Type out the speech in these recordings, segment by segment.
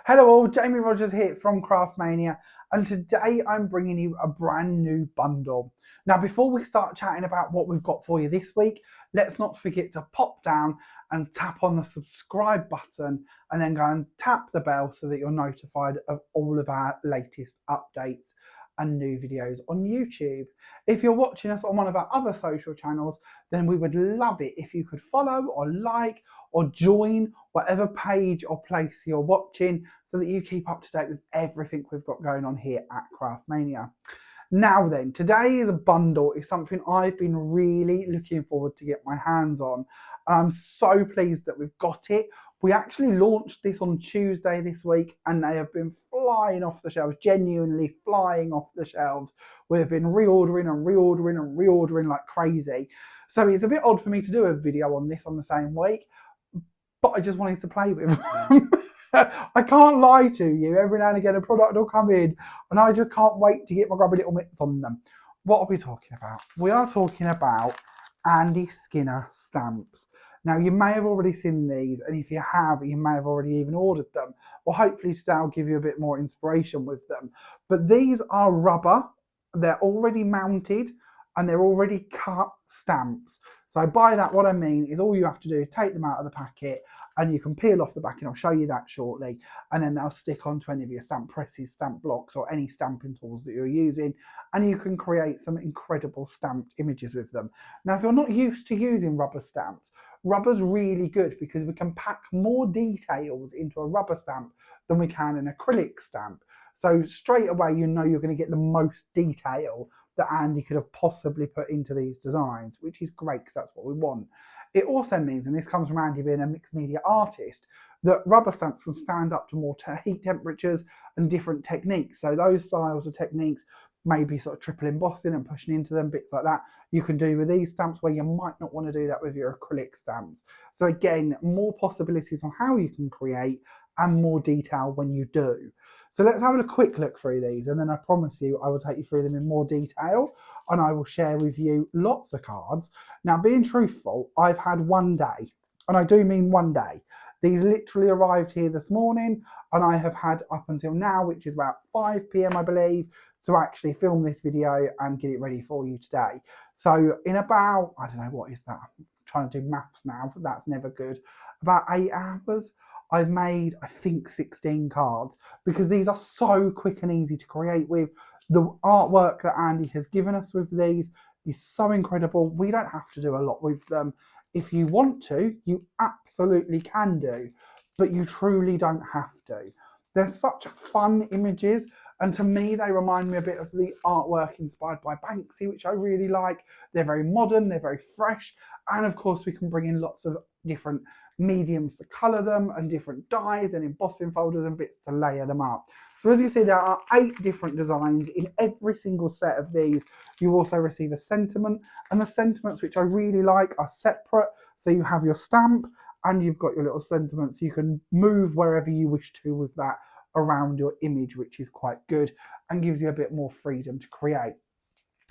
Hello all, Jamie Rodgers here from Craftmania, and today I'm bringing you a brand new bundle. Now before we start chatting about what we've got for you this week, let's not forget to pop down and tap on the subscribe button and then go and tap the bell so that you're notified of all of our latest updates and new videos on YouTube. If you're watching us on one of our other social channels, then we would love it if you could follow or like or join whatever page or place you're watching so that you keep up to date with everything we've got going on here at Craftmania. Now then, today's bundle is something I've been really looking forward to get my hands on. I'm so pleased that we've got it. We actually launched this on Tuesday this week and they have been flying off the shelves, genuinely flying off the shelves. We've been reordering and reordering and reordering like crazy. So it's a bit odd for me to do a video on this on the same week, but I just wanted to play with them. I can't lie to you, every now and again a product will come in and I just can't wait to get my grubby little mitts on them. What are we talking about? We are talking about Andy Skinner stamps. Now you may have already seen these, and if you have, you may have already even ordered them. Well, hopefully today I'll give you a bit more inspiration with them. But these are rubber, they're already mounted, and they're already cut stamps. So by that, what I mean is all you have to do is take them out of the packet and you can peel off the back, and I'll show you that shortly. And then they'll stick onto any of your stamp presses, stamp blocks, or any stamping tools that you're using. And you can create some incredible stamped images with them. Now, if you're not used to using rubber stamps, rubber's really good because we can pack more details into a rubber stamp than we can an acrylic stamp. So straight away, you know you're going to get the most detail that Andy could have possibly put into these designs, which is great because that's what we want. It also means, and this comes from Andy being a mixed media artist, that rubber stamps can stand up to more heat temperatures and different techniques. So those styles of techniques, maybe sort of triple embossing and pushing into them, bits like that, you can do with these stamps where you might not want to do that with your acrylic stamps. So again, more possibilities on how you can create and more detail when you do. So let's have a quick look through these, and then I promise you I will take you through them in more detail and I will share with you lots of cards. Now, being truthful, I've had one day, and I do mean one day. These literally arrived here this morning and I have had up until now, which is about 5 p.m. I believe, to actually film this video and get it ready for you today. So in about, I don't know, what is that? I'm trying to do maths now, but that's never good. About 8 hours. I've made, I think, 16 cards because these are so quick and easy to create with. The artwork that Andy has given us with these is so incredible. We don't have to do a lot with them. If you want to, you absolutely can do, but you truly don't have to. They're such fun images, and to me they remind me a bit of the artwork inspired by Banksy, which I really like. They're very modern, they're very fresh, and of course we can bring in lots of different mediums to colour them and different dyes and embossing folders and bits to layer them up. So as you see, there are 8 different designs in every single set of these. You also receive a sentiment, and the sentiments, which I really like, are separate. So you have your stamp and you've got your little sentiments. You can move wherever you wish to with that around your image, which is quite good and gives you a bit more freedom to create.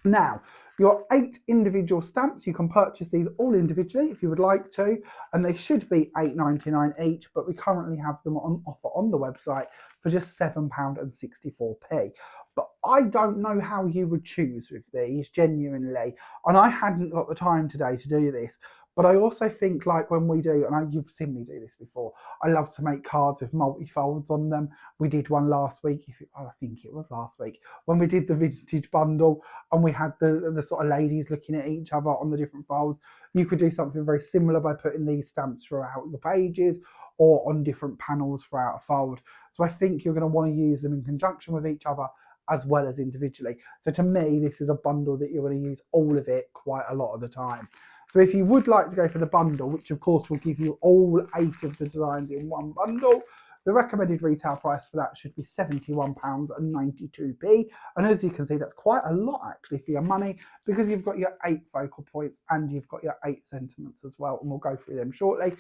Now, your 8 individual stamps, you can purchase these all individually if you would like to, and they should be £8.99 each, but we currently have them on offer on the website for just £7.64. But I don't know how you would choose with these, genuinely, and I hadn't got the time today to do this. But I also think, like when we do, and you've seen me do this before, I love to make cards with multi-folds on them. We did one last week, I think it was last week, when we did the vintage bundle and we had the sort of ladies looking at each other on the different folds. You could do something very similar by putting these stamps throughout your pages or on different panels throughout a fold. So I think you're going to want to use them in conjunction with each other as well as individually. So to me, this is a bundle that you're going to use all of it quite a lot of the time. So if you would like to go for the bundle, which of course will give you all 8 of the designs in one bundle, the recommended retail price for that should be £71.92. And as you can see, that's quite a lot actually for your money, because you've got your 8 focal points and you've got your 8 sentiments as well. And we'll go through them shortly.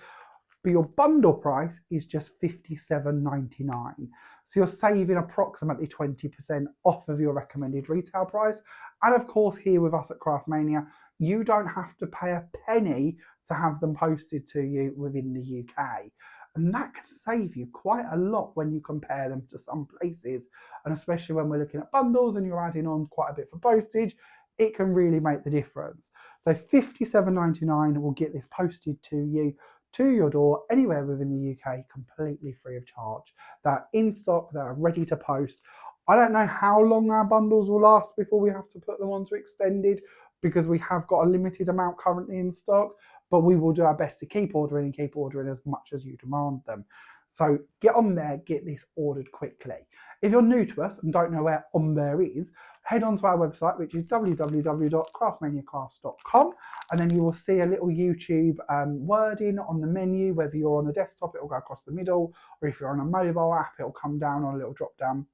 But your bundle price is just £57.99. So you're saving approximately 20% off of your recommended retail price. And of course, here with us at Craftmania, you don't have to pay a penny to have them posted to you within the UK. And that can save you quite a lot when you compare them to some places. And especially when we're looking at bundles and you're adding on quite a bit for postage, it can really make the difference. So £57.99 will get this posted to you, to your door, anywhere within the UK, completely free of charge. They're in stock, they're ready to post. I don't know how long our bundles will last before we have to put them onto extended, because we have got a limited amount currently in stock, but we will do our best to keep ordering and keep ordering as much as you demand them. So get on there, get this ordered quickly. If you're new to us and don't know where on there is, head on to our website, which is www.craftmaniacrafts.com, and then you will see a little YouTube wording on the menu. Whether you're on a desktop, it will go across the middle, or if you're on a mobile app, it will come down on a little drop down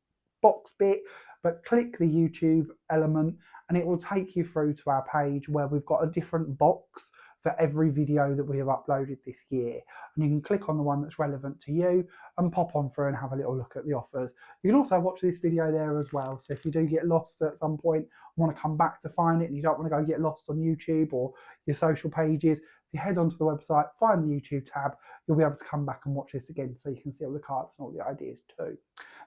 box bit. But click the YouTube element and it will take you through to our page where we've got a different box for every video that we have uploaded this year. And you can click on the one that's relevant to you and pop on through and have a little look at the offers. You can also watch this video there as well. So if you do get lost at some point, want to come back to find it and you don't want to go get lost on YouTube or your social pages, if you head onto the website, find the YouTube tab, you'll be able to come back and watch this again so you can see all the cards and all the ideas too.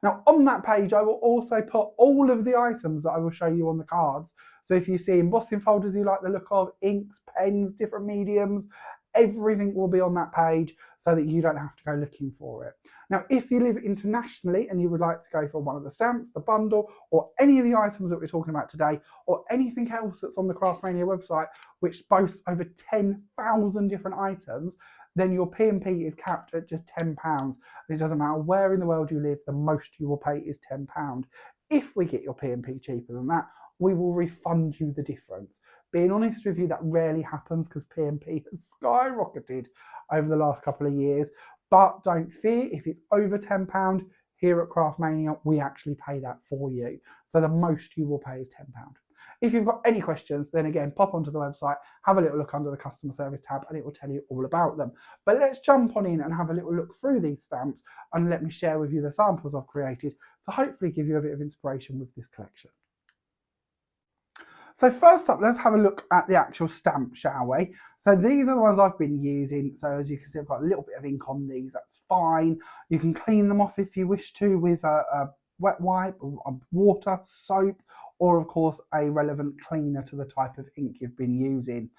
Now on that page, I will also put all of the items that I will show you on the cards. So if you see embossing folders you like the look of, inks, pens, different mediums, everything will be on that page so that you don't have to go looking for it. Now, if you live internationally and you would like to go for one of the stamps, the bundle, or any of the items that we're talking about today, or anything else that's on the Craftmania website, which boasts over 10,000 different items, then your P&P is capped at just £10. And it doesn't matter where in the world you live, the most you will pay is £10. If we get your P&P cheaper than that, we will refund you the difference. Being honest with you, that rarely happens because P&P has skyrocketed over the last couple of years. But don't fear, if it's over £10, here at Craftmania, we actually pay that for you. So the most you will pay is £10. If you've got any questions, then again, pop onto the website, have a little look under the customer service tab, and it will tell you all about them. But let's jump on in and have a little look through these stamps, and let me share with you the samples I've created to hopefully give you a bit of inspiration with this collection. So first up, let's have a look at the actual stamp, shall we? So these are the ones I've been using. So as you can see, I've got a little bit of ink on these, that's fine. You can clean them off if you wish to with a wet wipe, water, soap, or of course a relevant cleaner to the type of ink you've been using.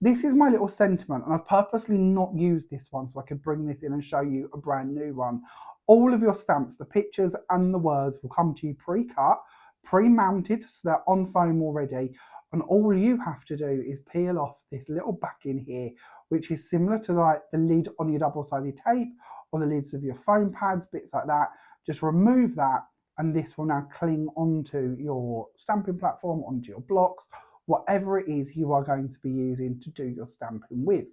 This is my little sentiment, and I've purposely not used this one so I could bring this in and show you a brand new one. All of your stamps, the pictures and the words will come to you pre-cut, pre-mounted, so they're on foam already, and all you have to do is peel off this little backing here, which is similar to like the lid on your double-sided tape or the lids of your foam pads, bits like that. Just remove that, and this will now cling onto your stamping platform, onto your blocks, whatever it is you are going to be using to do your stamping with.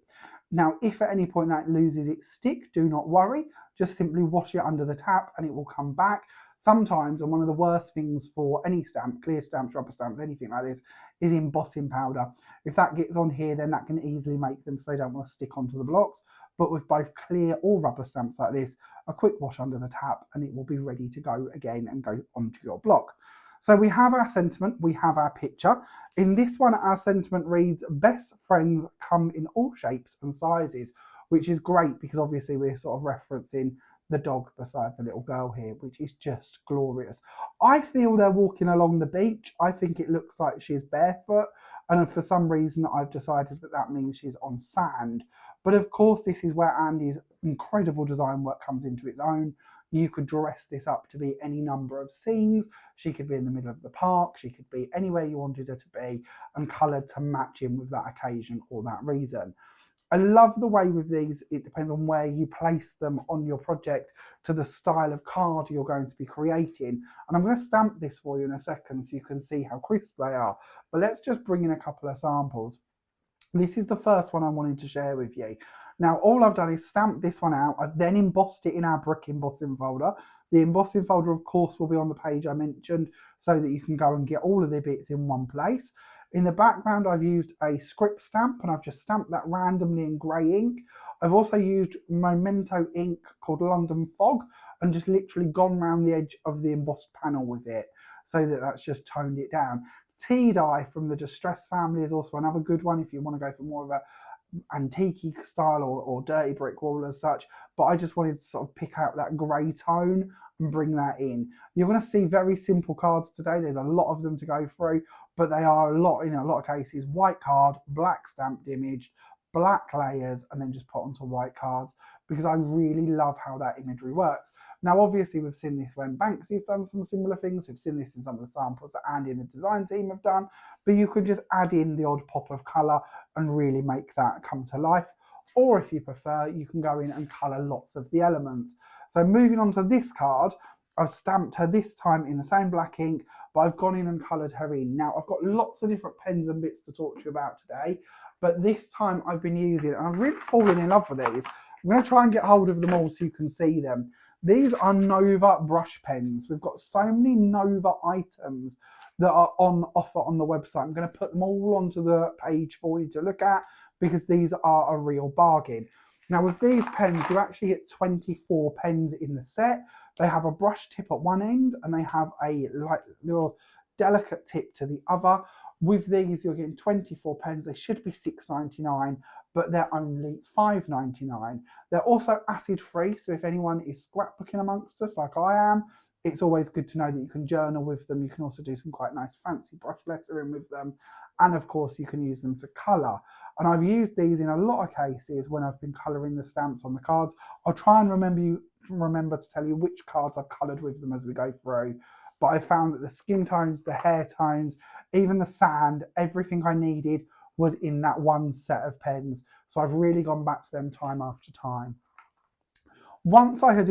Now, if at any point that loses its stick, do not worry, just simply wash it under the tap and it will come back. Sometimes, and one of the worst things for any stamp, clear stamps, rubber stamps, anything like this, is embossing powder. If that gets on here, then that can easily make them so they don't want to stick onto the blocks. But with both clear or rubber stamps like this, a quick wash under the tap and it will be ready to go again and go onto your block. So we have our sentiment, we have our picture. In this one, our sentiment reads, "Best friends come in all shapes and sizes," which is great because obviously we're sort of referencing the dog beside the little girl here, which is just glorious. I feel they're walking along the beach. I think it looks like she's barefoot, and for some reason I've decided that that means she's on sand. But of course, this is where Andy's incredible design work comes into its own. You could dress this up to be any number of scenes. She could be in the middle of the park. She could be anywhere you wanted her to be, and coloured to match in with that occasion or that reason. I love the way with these, it depends on where you place them on your project to the style of card you're going to be creating. And I'm going to stamp this for you in a second so you can see how crisp they are. But let's just bring in a couple of samples. This is the first one I wanted to share with you. Now, all I've done is stamp this one out. I've then embossed it in our brick embossing folder. The embossing folder, of course, will be on the page I mentioned so that you can go and get all of the bits in one place. In the background, I've used a script stamp and I've just stamped that randomly in grey ink. I've also used Memento ink called London Fog and just literally gone around the edge of the embossed panel with it so that that's just toned it down. Tea dye from the Distress family is also another good one if you want to go for more of a antique style or dirty brick wall as such, but I just wanted to sort of pick out that grey tone and bring that in. You're going to see very simple cards today. There's a lot of them to go through, but they are in a lot of cases, white card, black stamped image, black layers, and then just put onto white cards, because I really love how that imagery works. Now, obviously, we've seen this when Banksy's done some similar things. We've seen this in some of the samples that Andy and the design team have done, but you could just add in the odd pop of colour and really make that come to life. Or if you prefer, you can go in and colour lots of the elements. So moving on to this card, I've stamped her this time in the same black ink, but I've gone in and coloured her in. Now, I've got lots of different pens and bits to talk to you about today, but this time I've been using, and I've really fallen in love with these. I'm going to try and get hold of them all so you can see them. These are Nova brush pens. We've got so many Nova items that are on offer on the website. I'm going to put them all onto the page for you to look at, because these are a real bargain. Now, with these pens, you actually get 24 pens in the set. They have a brush tip at one end and they have a little delicate tip to the other. With these, you're getting 24 pens. They should be $6.99, but they're only $5.99. They're also acid free, so if anyone is scrapbooking amongst us like I am, it's always good to know that you can journal with them. You can also do some quite nice fancy brush lettering with them. And of course, you can use them to colour. And I've used these in a lot of cases when I've been colouring the stamps on the cards. I'll try and remember to tell you which cards I've coloured with them as we go through. But I found that the skin tones, the hair tones, even the sand, everything I needed was in that one set of pens. So I've really gone back to them time after time. Once I had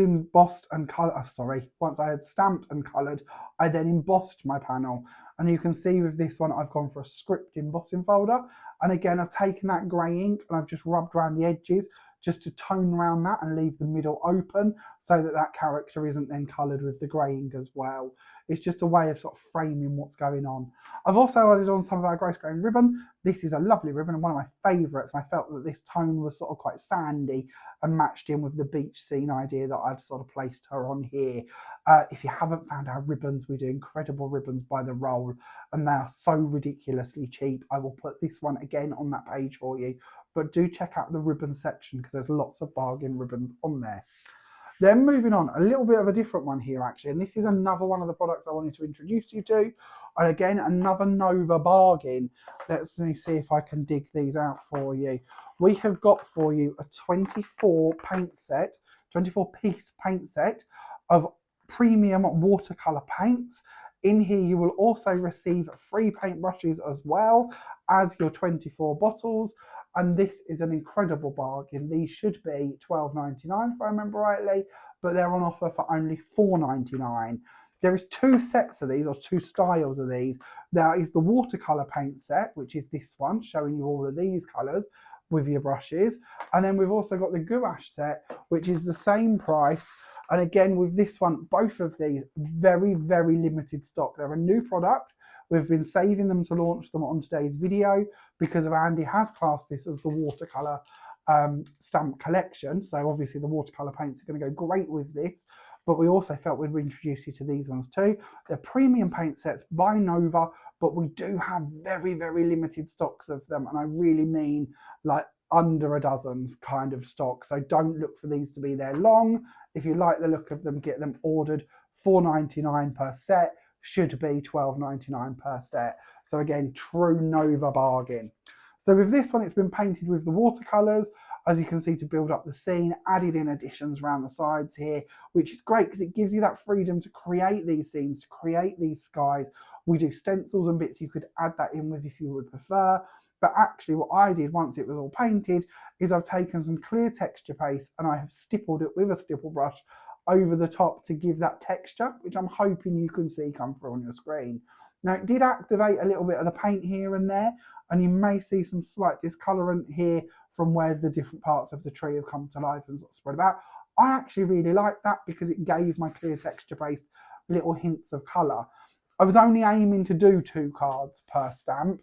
stamped and coloured, I then embossed my panel. And you can see with this one, I've gone for a script embossing folder. And again, I've taken that grey ink and I've just rubbed around the edges just to tone around that and leave the middle open so that that character isn't then coloured with the grey ink as well. It's just a way of sort of framing what's going on. I've also added on some of our gross grain ribbon. This is a lovely ribbon and one of my favourites. And I felt that this tone was sort of quite sandy and matched in with the beach scene idea that I'd sort of placed her on here. If you haven't found our ribbons, we do incredible ribbons by the roll and they are so ridiculously cheap. I will put this one again on that page for you, but do check out the ribbon section because there's lots of bargain ribbons on there. Then moving on, a little bit of a different one here actually, and this is another one of the products I wanted to introduce you to. And again, another Nova bargain. Let's see if I can dig these out for you. We have got for you a 24 piece paint set of premium watercolour paints. In here, you will also receive free paintbrushes as well as your 24 bottles. And this is an incredible bargain. These should be $12.99 if I remember rightly, but they're on offer for only $4.99. There is two sets of these, or two styles of these. There is the watercolour paint set, which is this one, showing you all of these colours with your brushes. And then we've also got the gouache set, which is the same price. And again, with this one, both of these, very, very limited stock. They're a new product. We've been saving them to launch them on today's video because of Andy has classed this as the watercolour stamp collection. So obviously the watercolour paints are going to go great with this, but we also felt we'd introduce you to these ones too. They're premium paint sets by Nova, but we do have very, very limited stocks of them. And I really mean like under a dozen's kind of stock. So don't look for these to be there long. If you like the look of them, get them ordered. $4.99 per set. Should be $12.99 per set. So again, true Nova bargain. So with this one, it's been painted with the watercolours, as you can see, to build up the scene, added in additions around the sides here, which is great because it gives you that freedom to create these scenes, to create these skies. We do stencils and bits you could add that in with if you would prefer. But actually what I did once it was all painted is I've taken some clear texture paste and I have stippled it with a stipple brush over the top to give that texture, which I'm hoping you can see come through on your screen. Now it did activate a little bit of the paint here and there, and you may see some slight discolourant here from where the different parts of the tree have come to life and sort of spread about. I actually really like that because it gave my clear texture paste little hints of colour. I was only aiming to do 2 cards per stamp,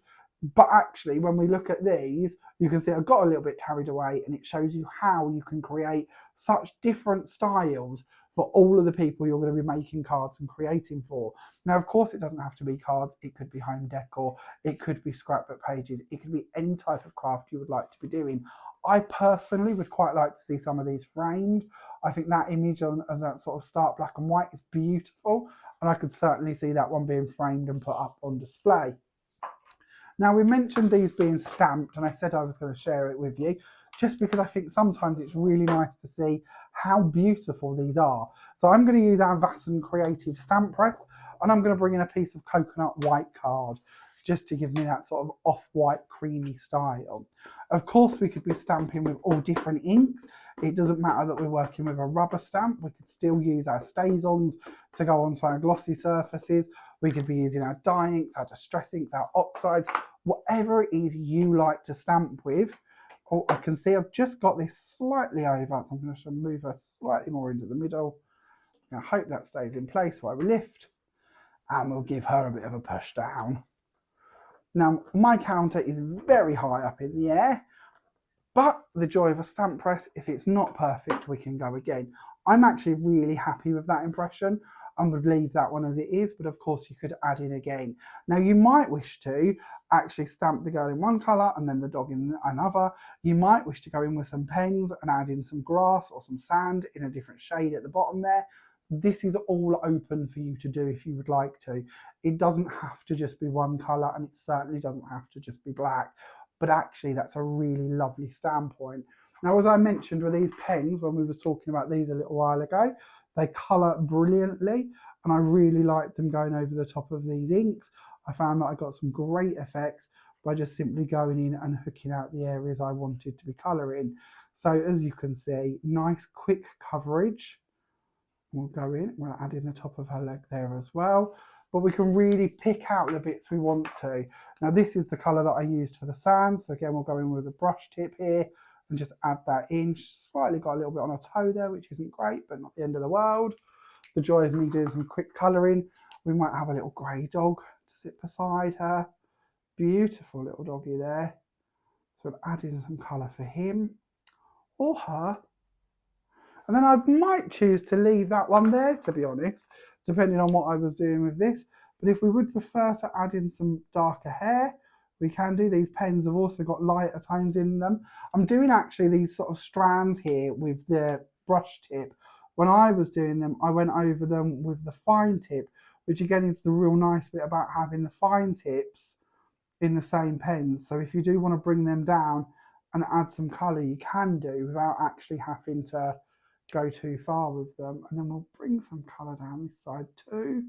But actually, when we look at these, you can see I got a little bit carried away, and it shows you how you can create such different styles for all of the people you're going to be making cards and creating for. Now, of course, it doesn't have to be cards. It could be home decor. It could be scrapbook pages. It could be any type of craft you would like to be doing. I personally would quite like to see some of these framed. I think that image of that sort of stark black and white is beautiful, and I could certainly see that one being framed and put up on display. Now, we mentioned these being stamped, and I said I was going to share it with you, just because I think sometimes it's really nice to see how beautiful these are. So I'm going to use our Vassen Creative Stamp Press, and I'm going to bring in a piece of coconut white card, just to give me that sort of off-white creamy style. Of course, we could be stamping with all different inks. It doesn't matter that we're working with a rubber stamp. We could still use our StazOns to go onto our glossy surfaces. We could be using our dye inks, our distress inks, our oxides, whatever it is you like to stamp with. Oh, I can see I've just got this slightly over, so I'm going to move her slightly more into the middle. I hope that stays in place while we lift, and we'll give her a bit of a push down. Now, my counter is very high up in the air, but the joy of a stamp press, if it's not perfect, we can go again. I'm actually really happy with that impression and would leave that one as it is, but of course you could add in again. Now, you might wish to actually stamp the girl in one colour and then the dog in another. You might wish to go in with some pens and add in some grass or some sand in a different shade at the bottom there. This is all open for you to do if you would like to. It doesn't have to just be one colour, and it certainly doesn't have to just be black, but actually that's a really lovely standpoint. Now, as I mentioned with these pens, when we were talking about these a little while ago, they colour brilliantly, and I really like them going over the top of these inks. I found that I got some great effects by just simply going in and hooking out the areas I wanted to be colouring. So as you can see, nice quick coverage. We'll go in, we'll add in the top of her leg there as well. But we can really pick out the bits we want to. Now, this is the colour that I used for the sands. So again, we'll go in with a brush tip here and just add that in. Slightly got a little bit on her toe there, which isn't great, but not the end of the world. The joy of me doing some quick colouring. We might have a little grey dog to sit beside her. Beautiful little doggy there. So we'll add in some colour for him or her. And then I might choose to leave that one there, to be honest, depending on what I was doing with this. But if we would prefer to add in some darker hair, we can do. These pens have also got lighter tones in them. I'm doing actually these sort of strands here with the brush tip. When I was doing them, I went over them with the fine tip, which again is the real nice bit about having the fine tips in the same pens. So if you do want to bring them down and add some colour, you can do without actually having to go too far with them. And then we'll bring some colour down this side too.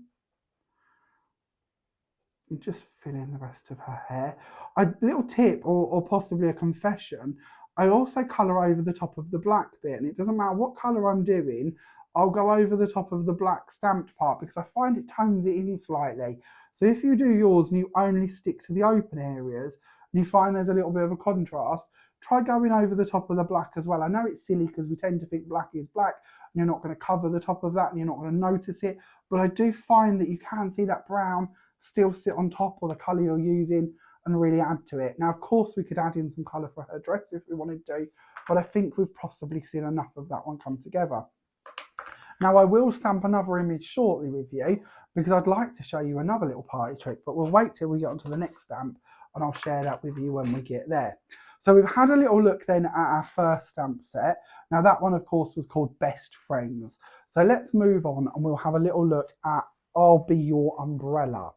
And just fill in the rest of her hair. A little tip or possibly a confession, I also colour over the top of the black bit, and it doesn't matter what colour I'm doing, I'll go over the top of the black stamped part because I find it tones it in slightly. So if you do yours and you only stick to the open areas and you find there's a little bit of a contrast, try going over the top of the black as well. I know it's silly because we tend to think black is black and you're not going to cover the top of that and you're not going to notice it, but I do find that you can see that brown still sit on top or the colour you're using and really add to it. Now, of course, we could add in some colour for her dress if we wanted to, but I think we've possibly seen enough of that one come together. Now, I will stamp another image shortly with you because I'd like to show you another little party trick, but we'll wait till we get onto the next stamp and I'll share that with you when we get there. So we've had a little look then at our first stamp set. Now that one, of course, was called Best Friends. So let's move on and we'll have a little look at I'll Be Your Umbrella.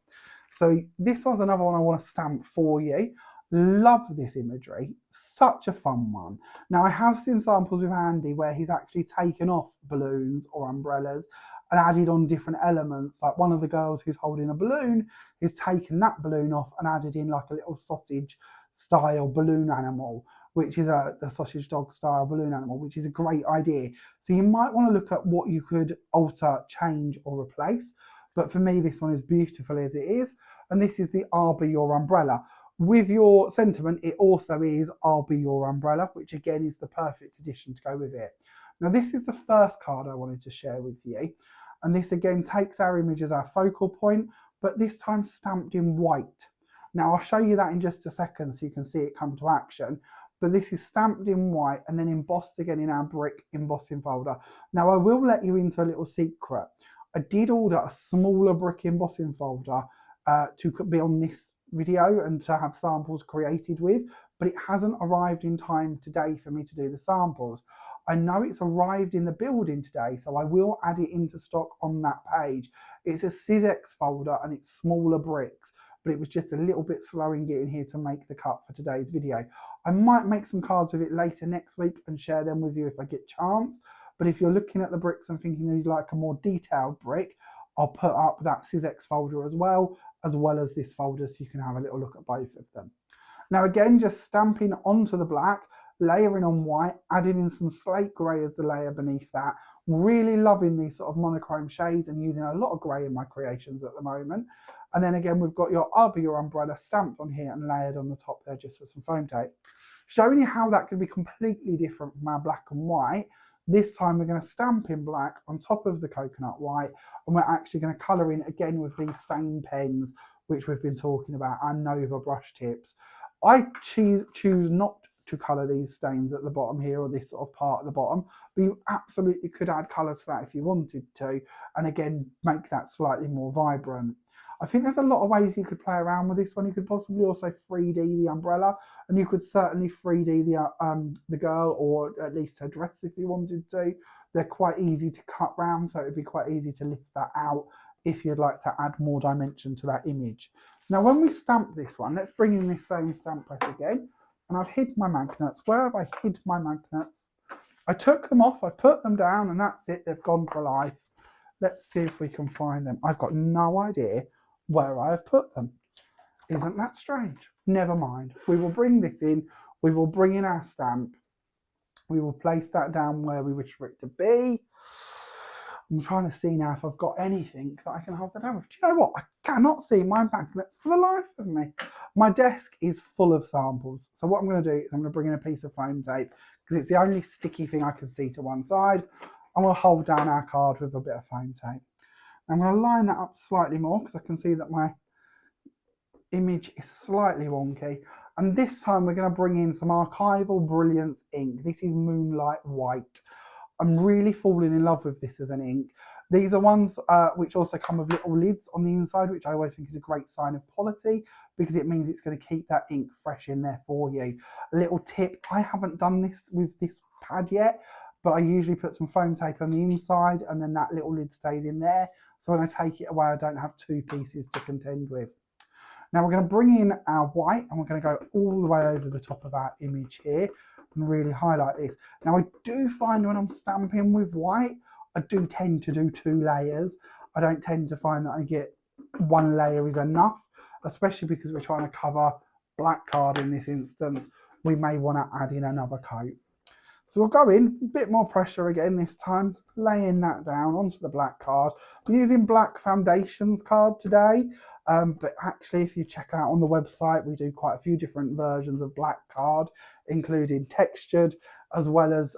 So this one's another one I want to stamp for you. Love this imagery, such a fun one. Now I have seen samples with Andy where he's actually taken off balloons or umbrellas and added on different elements. Like one of the girls who's holding a balloon is taken that balloon off and added in like a little sausage style balloon animal, which is a sausage dog style balloon animal, which is a great idea. So you might want to look at what you could alter, change or replace. But for me, this one is beautiful as it is. And this is the I'll Be Your Umbrella. With your sentiment, it also is I'll Be Your Umbrella, which again is the perfect addition to go with it. Now, this is the first card I wanted to share with you. And this again takes our image as our focal point, but this time stamped in white. Now I'll show you that in just a second so you can see it come to action. But this is stamped in white and then embossed again in our brick embossing folder. Now I will let you into a little secret. I did order a smaller brick embossing folder to be on this video and to have samples created with, but it hasn't arrived in time today for me to do the samples. I know it's arrived in the building today, so I will add it into stock on that page. It's a Sizzix folder and it's smaller bricks, but it was just a little bit slow in getting here to make the cut for today's video. I might make some cards with it later next week and share them with you if I get chance. But if you're looking at the bricks and thinking you'd like a more detailed brick, I'll put up that Sizzix folder as well as this folder so you can have a little look at both of them. Now again, just stamping onto the black, layering on white, adding in some slate grey as the layer beneath that. Really loving these sort of monochrome shades and using a lot of grey in my creations at the moment. And then again, we've got your your umbrella stamped on here and layered on the top there just with some foam tape. Showing you how that could be completely different from our black and white. This time we're going to stamp in black on top of the coconut white, and we're actually going to colour in again with these same pens which we've been talking about, our Nova brush tips. I choose not to colour these stains at the bottom here, or this sort of part at the bottom, but you absolutely could add colour to that if you wanted to, and again make that slightly more vibrant. I think there's a lot of ways you could play around with this one. You could possibly also 3D the umbrella, and you could certainly 3D the girl, or at least her dress if you wanted to. They're quite easy to cut round, so it would be quite easy to lift that out if you'd like to add more dimension to that image. Now when we stamp this one, let's bring in this same stamp press again, and I've hid my magnets. Where have I hid my magnets? I took them off, I've put them down, and that's it, they've gone for life. Let's see if we can find them. I've got no idea where I have put them. Isn't that strange? Never mind. We will bring this in. We will bring in our stamp. We will place that down where we wish for it to be. I'm trying to see now if I've got anything that I can hold that down with. Do you know what? I cannot see my magnets for the life of me. My desk is full of samples. So what I'm going to do is I'm going to bring in a piece of foam tape because it's the only sticky thing I can see to one side. And we'll hold down our card with a bit of foam tape. I'm going to line that up slightly more because I can see that my image is slightly wonky. And this time we're going to bring in some Archival Brilliance ink. This is Moonlight White. I'm really falling in love with this as an ink. These are ones which also come with little lids on the inside, which I always think is a great sign of quality because it means it's going to keep that ink fresh in there for you. A little tip, I haven't done this with this pad yet, but I usually put some foam tape on the inside and then that little lid stays in there. So when I take it away, I don't have two pieces to contend with. Now we're going to bring in our white and we're going to go all the way over the top of our image here and really highlight this. Now I do find when I'm stamping with white, I do tend to do 2 layers. I don't tend to find that I get 1 layer is enough, especially because we're trying to cover black card in this instance. We may want to add in another coat. So we'll go in, a bit more pressure again this time, laying that down onto the black card. I'm using black foundations card today, but actually if you check out on the website, we do quite a few different versions of black card, including textured as well as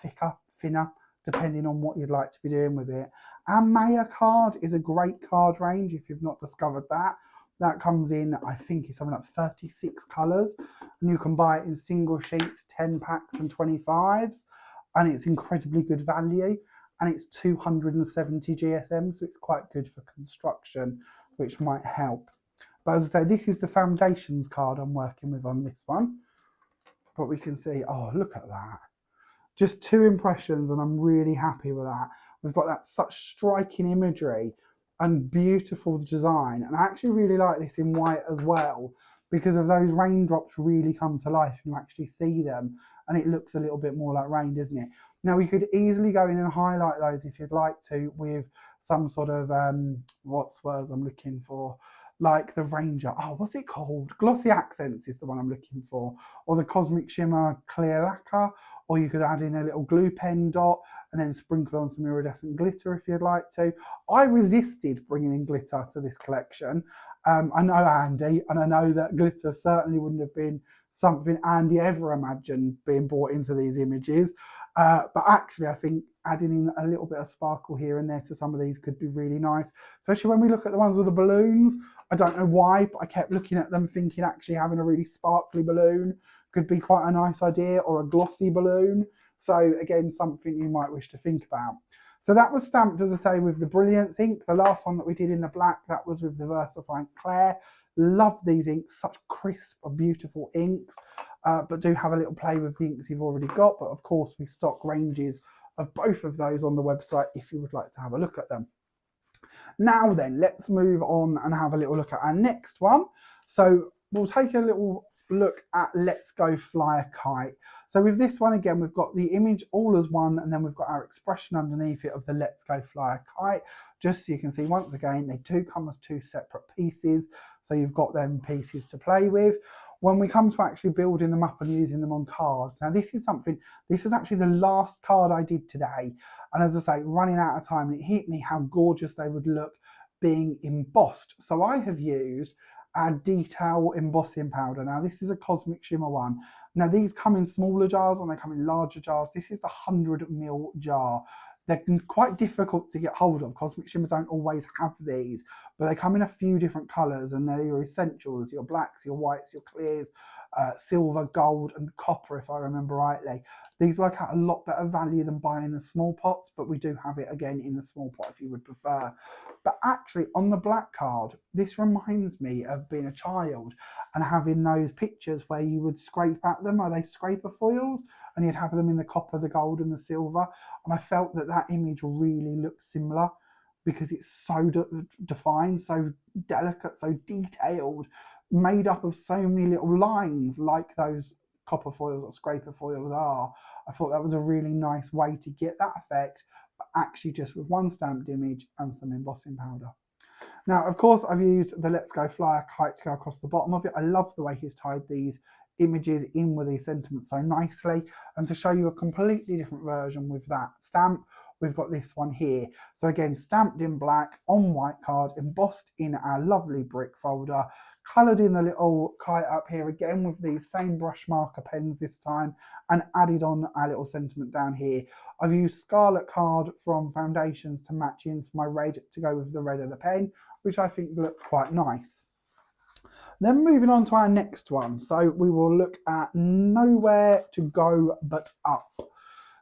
thicker, thinner, depending on what you'd like to be doing with it. Our Maya card is a great card range if you've not discovered that. That comes in, I think it's something like 36 colours, and you can buy it in single sheets, 10 packs and 25s, and it's incredibly good value, and it's 270 GSM, so it's quite good for construction, which might help. But as I say, this is the foundations card I'm working with on this one, but we can see, oh, look at that. Just 2 impressions, and I'm really happy with that. We've got that such striking imagery and beautiful design, and I actually really like this in white as well because of those raindrops really come to life and you actually see them and it looks a little bit more like rain, doesn't it? Now we could easily go in and highlight those if you'd like to with some sort of what's words I'm looking for, like the Ranger, oh what's it called, Glossy Accents is the one I'm looking for, or the Cosmic Shimmer Clear Lacquer, or you could add in a little glue pen dot and then sprinkle on some iridescent glitter if you'd like to. I resisted bringing in glitter to this collection. I know Andy, and I know that glitter certainly wouldn't have been something Andy ever imagined being brought into these images. But actually, I think adding in a little bit of sparkle here and there to some of these could be really nice, especially when we look at the ones with the balloons. I don't know why, but I kept looking at them thinking actually having a really sparkly balloon could be quite a nice idea, or a glossy balloon. So again, something you might wish to think about. So that was stamped, as I say, with the Brilliance ink. The last one that we did in the black, that was with the VersaFine Clair. Love these inks, such crisp, beautiful inks, but do have a little play with the inks you've already got. But of course, we stock ranges of both of those on the website if you would like to have a look at them. Now then, let's move on and have a little look at our next one. So we'll take a little look at Let's Go Fly a Kite. So with this one, again, we've got the image all as one, and then we've got our expression underneath it of the Let's Go Fly a Kite. Just so you can see, once again, they do come as two separate pieces, so you've got them pieces to play with. When we come to actually building them up and using them on cards, now this is actually the last card I did today, and as I say, running out of time, and it hit me how gorgeous they would look being embossed. So I have used our detail embossing powder. Now this is a Cosmic Shimmer one. Now these come in smaller jars and they come in larger jars. This is the 100ml jar. They're quite difficult to get hold of. Cosmic Shimmer don't always have these, but they come in a few different colours, and they're your essentials, your blacks, your whites, your clears, silver, gold and copper, if I remember rightly. These work out a lot better value than buying the small pots, but we do have it again in the small pot if you would prefer. But actually on the black card, this reminds me of being a child and having those pictures where you would scrape at them. Are they scraper foils? And you'd have them in the copper, the gold and the silver. And I felt that that image really looked similar because it's so defined, so delicate, so detailed, made up of so many little lines like those copper foils or scraper foils are. I thought that was a really nice way to get that effect, but actually just with one stamped image and some embossing powder. Now, of course, I've used the Let's Go Fly a Kite to go across the bottom of it. I love the way he's tied these images in with these sentiments so nicely. And to show you a completely different version with that stamp, we've got this one here. So again, stamped in black on white card, embossed in our lovely brick folder, coloured in the little kite up here again with these same brush marker pens this time, and added on our little sentiment down here. I've used scarlet card from Foundations to match in for my red to go with the red of the pen, which I think looked quite nice. Then moving on to our next one. So we will look at Nowhere to Go But Up.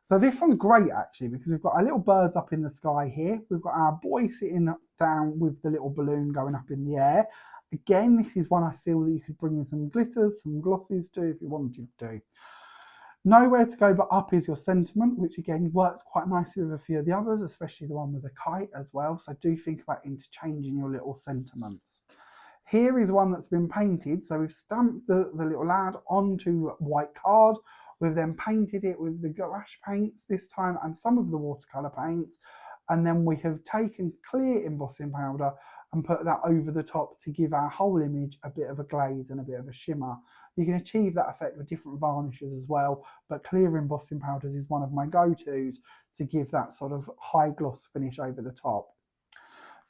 So this one's great actually, because we've got our little birds up in the sky here. We've got our boy sitting down with the little balloon going up in the air. Again, this is one I feel that you could bring in some glitters, some glosses to if you wanted to. Nowhere to Go But Up is your sentiment, which again works quite nicely with a few of the others, especially the one with the kite as well. So do think about interchanging your little sentiments. Here is one that's been painted. So we've stamped the little lad onto white card. We've then painted it with the gouache paints this time and some of the watercolour paints. And then we have taken clear embossing powder and put that over the top to give our whole image a bit of a glaze and a bit of a shimmer. You can achieve that effect with different varnishes as well, but clear embossing powders is one of my go-tos to give that sort of high gloss finish over the top.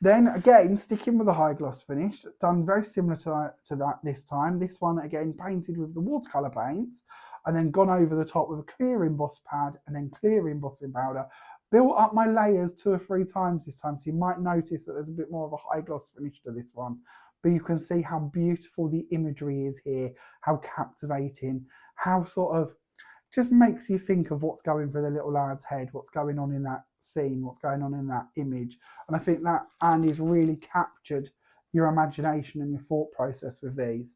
Then again, sticking with the high gloss finish, done very similar to that this time. This one again painted with the watercolour paints and then gone over the top with a clear emboss pad and then clear embossing powder. Built up my layers 2 or 3 times this time, so you might notice that there's a bit more of a high gloss finish to this one. But you can see how beautiful the imagery is here, how captivating, how sort of just makes you think of what's going through the little lad's head, what's going on in that scene, what's going on in that image. And I think that Andy's really captured your imagination and your thought process with these.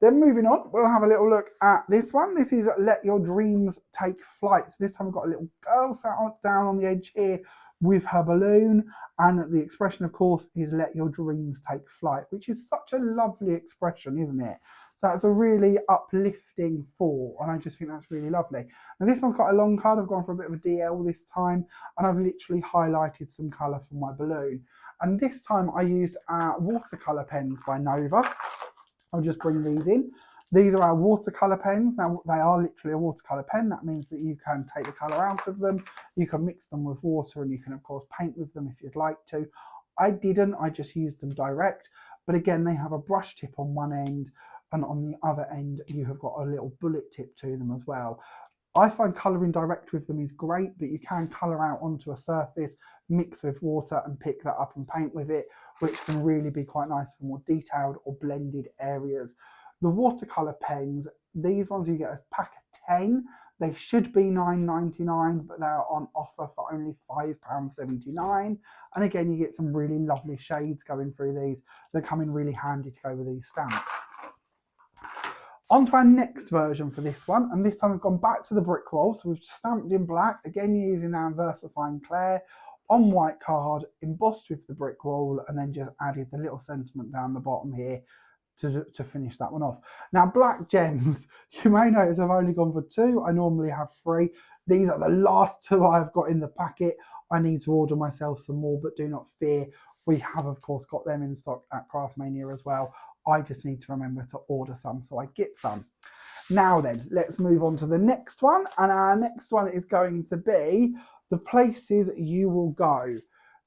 Then moving on, we'll have a little look at this one. This is Let Your Dreams Take Flight. So this time we've got a little girl sat down on the edge here with her balloon. And the expression, of course, is Let Your Dreams Take Flight, which is such a lovely expression, isn't it? That's a really uplifting thought, and I just think that's really lovely. And this one's got a long card. I've gone for a bit of a DL this time, and I've literally highlighted some colour for my balloon. And this time I used our watercolour pens by Nova. I'll just bring these in. These are our watercolour pens. Now, they are literally a watercolour pen. That means that you can take the colour out of them. You can mix them with water, and you can, of course, paint with them if you'd like to. I didn't. I just used them direct. But again, they have a brush tip on one end, and on the other end you have got a little bullet tip to them as well. I find colouring direct with them is great, but you can colour out onto a surface, mix with water and pick that up and paint with it, which can really be quite nice for more detailed or blended areas. The watercolour pens, these ones you get a pack of 10. They should be £9.99, but they're on offer for only £5.79. And again, you get some really lovely shades going through these that come in really handy to go with these stamps. On to our next version for this one, and this time we've gone back to the brick wall. So we've stamped in black, again using our VersaFine Clair, on white card, embossed with the brick wall, and then just added the little sentiment down the bottom here to finish that one off. Now, black gems, you may notice I've only gone for 2. I normally have 3. These are the last 2 I've got in the packet. I need to order myself some more, but do not fear. We have, of course, got them in stock at Craftmania as well. I just need to remember to order some so I get some. Now then, let's move on to the next one. And our next one is going to be the places you will go.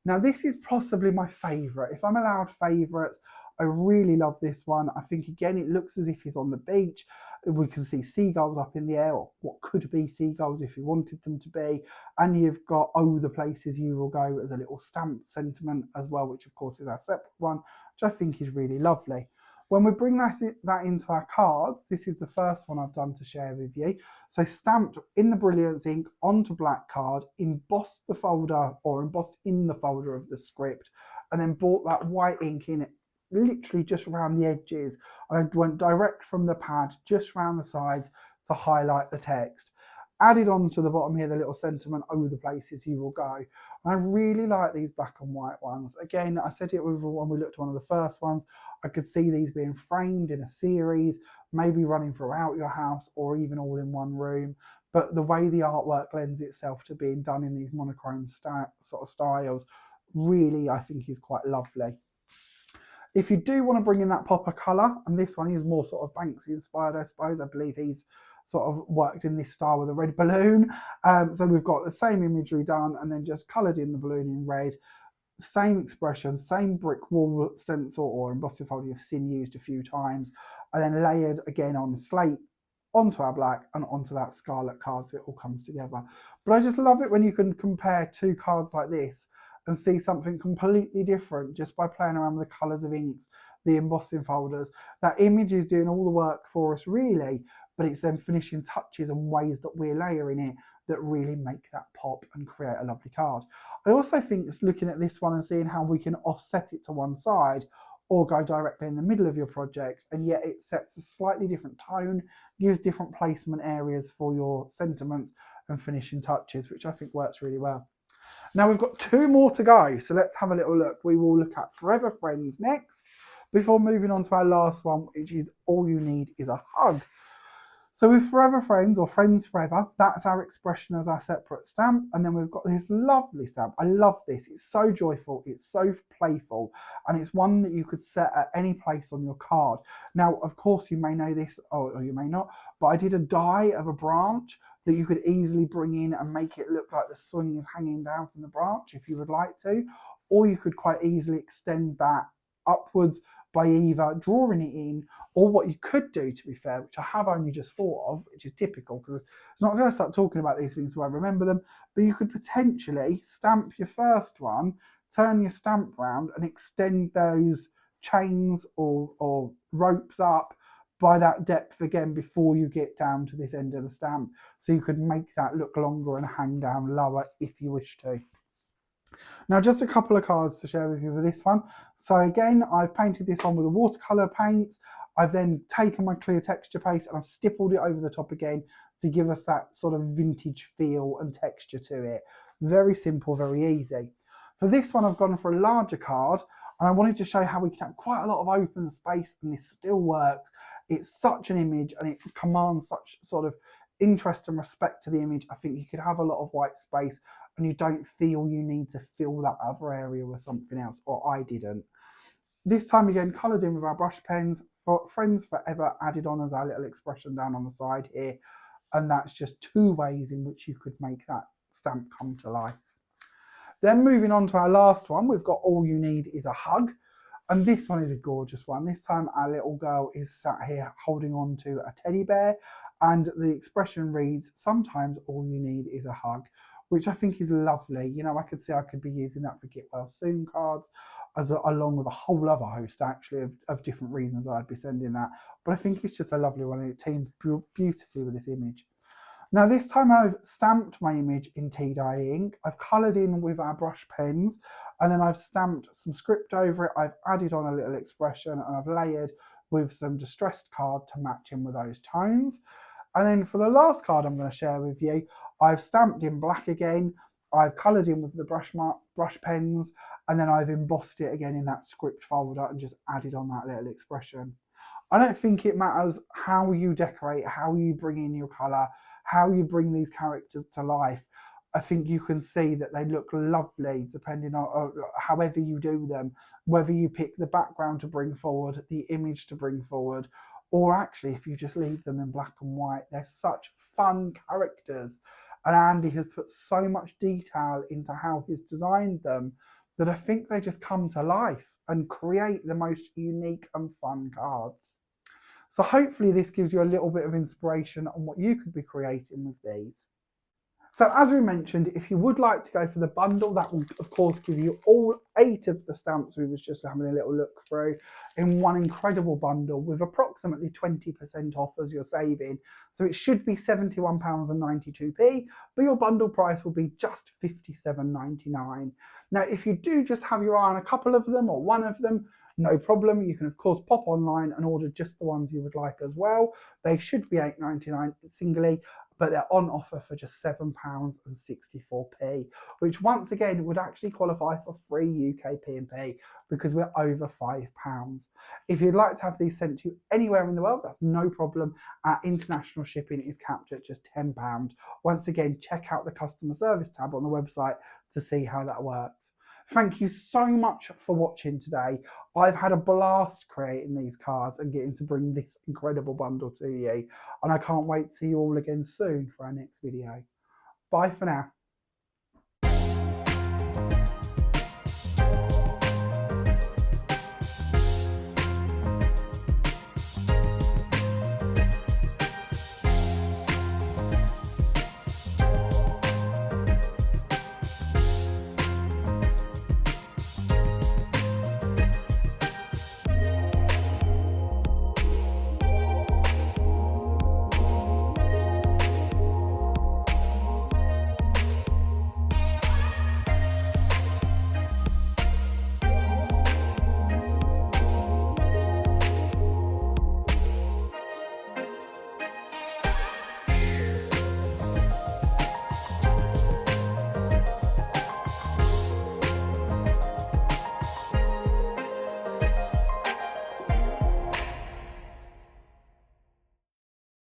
Now, this is possibly my favourite. If I'm allowed favourites, I really love this one. I think, again, it looks as if he's on the beach. We can see seagulls up in the air, or what could be seagulls if you wanted them to be. And you've got, oh, the places you will go as a little stamp sentiment as well, which, of course, is our separate one, which I think is really lovely. When we bring that into our cards, this is the first one I've done to share with you. So stamped in the Brilliance ink onto black card, embossed the folder or embossed in the folder of the script, and then brought that white ink in it, literally just around the edges. I went direct from the pad, just around the sides to highlight the text. Added on to the bottom here the little sentiment, oh, the places you will go. And I really like these black and white ones. Again, I said it when we looked at one of the first ones, I could see these being framed in a series, maybe running throughout your house or even all in one room. But the way the artwork lends itself to being done in these monochrome sort of styles, really I think is quite lovely. If you do want to bring in that pop of colour, and this one is more sort of Banksy inspired, I suppose. I believe he's sort of worked in this style with a red balloon. So we've got the same imagery done and then just coloured in the balloon in red. Same expression, same brick wall stencil or embossing folder you've seen used a few times, and then layered again on slate onto our black and onto that scarlet card, so it all comes together. But I just love it when you can compare 2 cards like this and see something completely different just by playing around with the colours of inks, the embossing folders. That image is doing all the work for us really, but it's then finishing touches and ways that we're layering it that really make that pop and create a lovely card. I also think just looking at this one and seeing how we can offset it to one side or go directly in the middle of your project, and yet it sets a slightly different tone, gives different placement areas for your sentiments and finishing touches, which I think works really well. Now we've got 2 more to go, so let's have a little look. We will look at Forever Friends next, before moving on to our last one, which is All You Need Is a Hug. So with Forever Friends, or Friends Forever, that's our expression as our separate stamp. And then we've got this lovely stamp. I love this. It's so joyful. It's so playful. And it's one that you could set at any place on your card. Now, of course, you may know this, or you may not, but I did a die of a branch that you could easily bring in and make it look like the swing is hanging down from the branch if you would like to. Or you could quite easily extend that upwards by either drawing it in, or what you could do, to be fair, which I have only just thought of, which is typical because it's not going to start talking about these things so I remember them, but you could potentially stamp your first one, turn your stamp round and extend those chains or ropes up by that depth again before you get down to this end of the stamp. So you could make that look longer and hang down lower if you wish to. Now, just a couple of cards to share with you with this one. So again, I've painted this on with a watercolour paint. I've then taken my clear texture paste and I've stippled it over the top again to give us that sort of vintage feel and texture to it. Very simple, very easy. For this one, I've gone for a larger card and I wanted to show how we can have quite a lot of open space and this still works. It's such an image and it commands such sort of interest and respect to the image. I think you could have a lot of white space and you don't feel you need to fill that other area with something else, or I didn't. This time again, coloured in with our brush pens, for Friends Forever added on as our little expression down on the side here, and that's just 2 ways in which you could make that stamp come to life. Then moving on to our last one, we've got All You Need Is a Hug. And this one is a gorgeous one. This time our little girl is sat here holding on to a teddy bear, and the expression reads, "Sometimes all you need is a hug," which I think is lovely. You know, I could see I could be using that for Get Well Soon cards, along with a whole other host actually of different reasons I'd be sending that. But I think it's just a lovely one, and it teams beautifully with this image. Now this time I've stamped my image in tea dye ink, I've coloured in with our brush pens, and then I've stamped some script over it, I've added on a little expression, and I've layered with some distressed card to match in with those tones. And then for the last card I'm going to share with you, I've stamped in black again, I've coloured in with the brush pens, and then I've embossed it again in that script folder and just added on that little expression. I don't think it matters how you decorate, how you bring in your colour, how you bring these characters to life. I think you can see that they look lovely depending on however you do them, whether you pick the background to bring forward, the image to bring forward, or actually if you just leave them in black and white. They're such fun characters, and Andy has put so much detail into how he's designed them that I think they just come to life and create the most unique and fun cards. So hopefully this gives you a little bit of inspiration on what you could be creating with these. So as we mentioned, if you would like to go for the bundle, that will of course give you all 8 of the stamps we was just having a little look through in one incredible bundle with approximately 20% off as you're saving. So it should be £71.92, but your bundle price will be just £57.99. Now, if you do just have your eye on a couple of them or one of them, no problem. You can of course pop online and order just the ones you would like as well. They should be £8.99 singly, but they're on offer for just £7.64, which once again would actually qualify for free UK P&P because we're over £5. If you'd like to have these sent to you anywhere in the world, that's no problem. Our international shipping is capped at just £10. Once again, check out the customer service tab on the website to see how that works. Thank you so much for watching today. I've had a blast creating these cards and getting to bring this incredible bundle to you. And I can't wait to see you all again soon for our next video. Bye for now.